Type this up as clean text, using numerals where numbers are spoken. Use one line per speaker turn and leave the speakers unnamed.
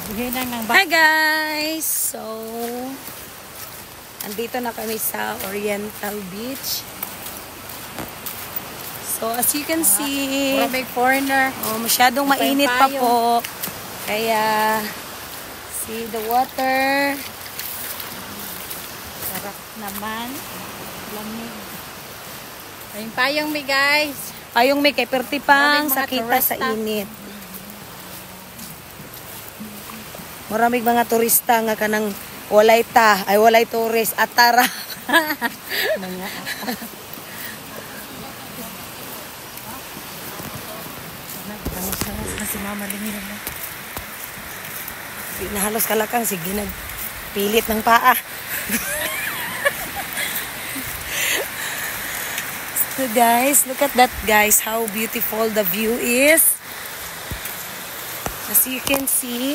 Hi guys! So, andito na kami sa Oriental Beach. So, as you can see,
big foreigner.
masyadong mainit pa po. Kaya, see the water.
Sarap naman. Lamig. Ayun payong mi guys.
Payong may kay pertipang
Maraming mga
sakita sa
turista.
init. Maraming mga turista nga kanang walay tourist atara.
Si Mama Lumina na.
Nahalos kalakang sige nagpilit ng paa. So guys, look at that guys, how beautiful the view is. As you can see,